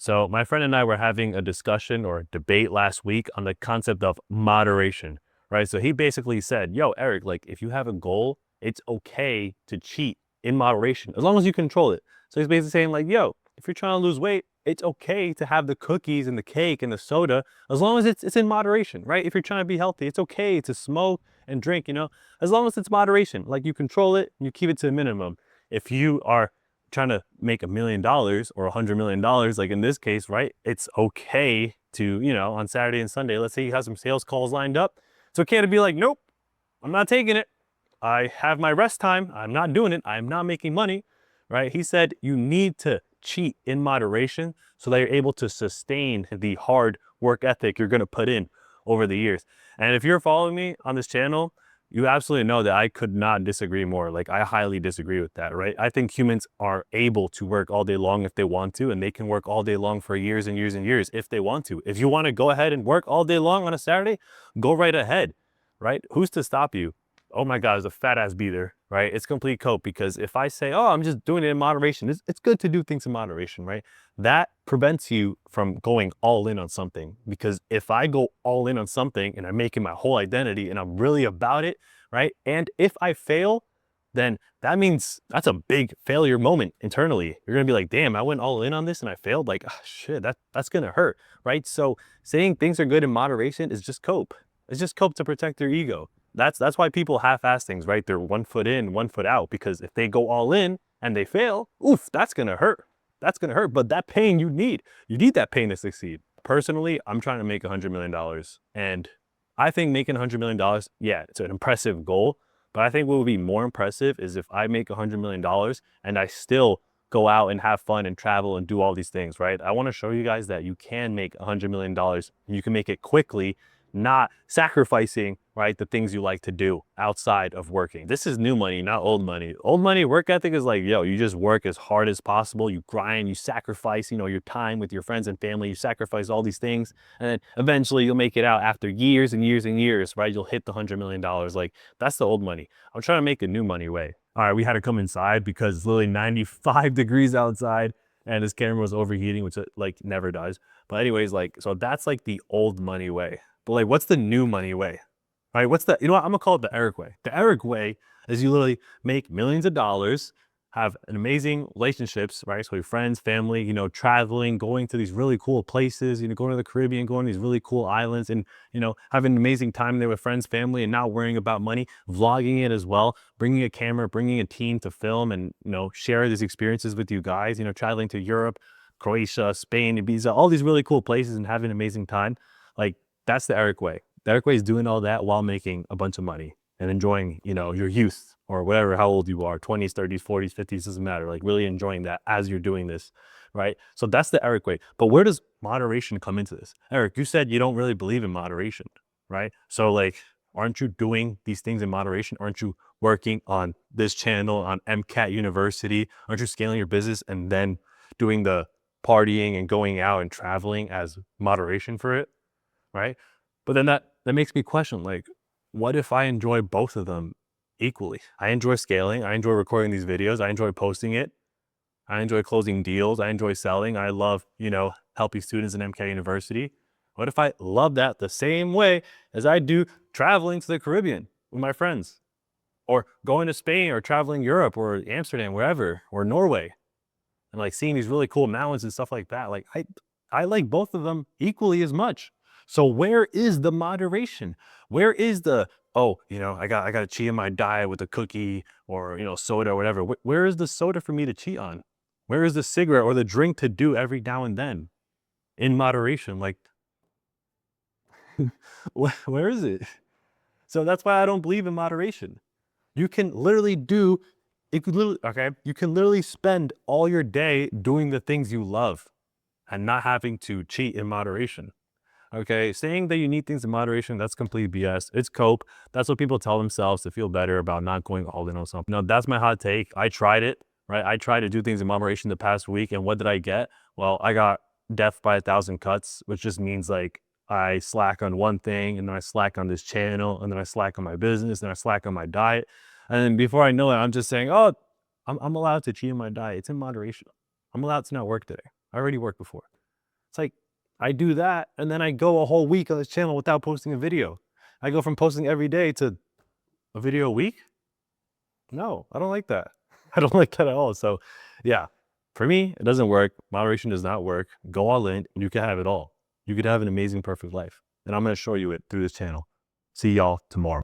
So my friend and I were having a discussion or a debate last week on the concept of moderation, right? So he basically said, yo, Eric, like if you have a goal, it's okay to cheat in moderation as long as you control it. So he's basically saying like, yo, if you're trying to lose weight, it's okay to have the cookies and the cake and the soda as long as it's in moderation, right? If you're trying to be healthy, it's okay to smoke and drink, as long as it's moderation, like you control it, you keep it to a minimum. If you are trying to make $1 million or $100 million, like in this case, right? It's okay to, on Saturday and Sunday, let's say you have some sales calls lined up. It's okay to be like, nope, I'm not taking it. I have my rest time. I'm not doing it. I'm not making money, right? He said you need to cheat in moderation so that you're able to sustain the hard work ethic you're going to put in over the years. And if you're following me on this channel, you absolutely know that I could not disagree more. Like I highly disagree with that, right? I think humans are able to work all day long if they want to, and they can work all day long for years and years and years if they want to. If you want to go ahead and work all day long on a Saturday, go right ahead, right? Who's to stop you? Oh my God, there's a fat ass beater, right? It's complete cope, because if I say, oh, I'm just doing it in moderation, it's good to do things in moderation, right? That prevents you from going all in on something, because if I go all in on something and I'm making my whole identity and I'm really about it, right? And if I fail, then that means that's a big failure moment internally. You're gonna be like, damn, I went all in on this and I failed. Like, oh, shit, that's gonna hurt, right? So saying things are good in moderation is just cope. It's just cope to protect your ego. That's why people half-ass things, right? They're 1 foot in, 1 foot out, because if they go all in and they fail, oof, that's gonna hurt. That's gonna hurt. But that pain you need that pain to succeed. Personally, I'm trying to make $100 million, and I think making $100 million, yeah, it's an impressive goal. But I think what would be more impressive is if I make $100 million and I still go out and have fun and travel and do all these things, right? I want to show you guys that you can make $100 million. You can make it quickly, not sacrificing, right, the things you like to do outside of working. This is new money, not old money. Old money work ethic is like, yo, you just work as hard as possible. You grind, you sacrifice, your time with your friends and family. You sacrifice all these things, and then eventually you'll make it out after years and years and years, right? You'll hit the $100 million. Like, that's the old money. I'm trying to make a new money way. All right, we had to come inside because it's literally 95 degrees outside and this camera was overheating, which it like never does. But anyways, like, so that's like the old money way. But like, what's the new money way? All right, what's the, I'm gonna call it the Erick way. The Erick way is you literally make millions of dollars, have an amazing relationships, right? So your friends, family, traveling, going to these really cool places, going to the Caribbean, going to these really cool islands, and, having an amazing time there with friends, family, and not worrying about money, vlogging it as well, bringing a camera, bringing a team to film and, share these experiences with you guys, traveling to Europe, Croatia, Spain, Ibiza, all these really cool places and having an amazing time. Like, that's the Erick way. The Erick way is doing all that while making a bunch of money and enjoying, your youth or whatever, how old you are, 20s, 30s, 40s, 50s, doesn't matter. Like, really enjoying that as you're doing this, right? So that's the Erick way. But where does moderation come into this? Erick, you said you don't really believe in moderation, right? So like, aren't you doing these things in moderation? Aren't you working on this channel, on MCAT University? Aren't you scaling your business and then doing the partying and going out and traveling as moderation for it, right? But then that makes me question, like, what if I enjoy both of them equally? I enjoy scaling. I enjoy recording these videos. I enjoy posting it. I enjoy closing deals. I enjoy selling. I love, helping students in MCAT University. What if I love that the same way as I do traveling to the Caribbean with my friends, or going to Spain, or traveling Europe or Amsterdam, wherever, or Norway, and like seeing these really cool mountains and stuff like that? Like, I like both of them equally as much. So where is the moderation? Where is the, oh, I got to cheat on my diet with a cookie or, soda or whatever. Where is the soda for me to cheat on? Where is the cigarette or the drink to do every now and then in moderation? Like, where is it? So that's why I don't believe in moderation. You can literally you can literally spend all your day doing the things you love and not having to cheat in moderation. Okay, saying that you need things in moderation, that's complete BS. It's cope. That's what people tell themselves to feel better about not going all in on something. No, that's my hot take. I tried it, right? I tried to do things in moderation the past week, and what did I get? Well, I got death by 1,000 cuts, which just means like I slack on one thing, and then I slack on this channel, and then I slack on my business, and I slack on my diet. And then before I know it, I'm just saying, oh, I'm allowed to cheat on my diet. It's in moderation. I'm allowed to not work today. I already worked before. It's like, I do that, and then I go a whole week on this channel without posting a video. I go from posting every day to a video a week. No, I don't like that. I don't like that at all. So yeah, for me, it doesn't work. Moderation does not work. Go all in and you can have it all. You could have an amazing, perfect life. And I'm going to show you it through this channel. See y'all tomorrow.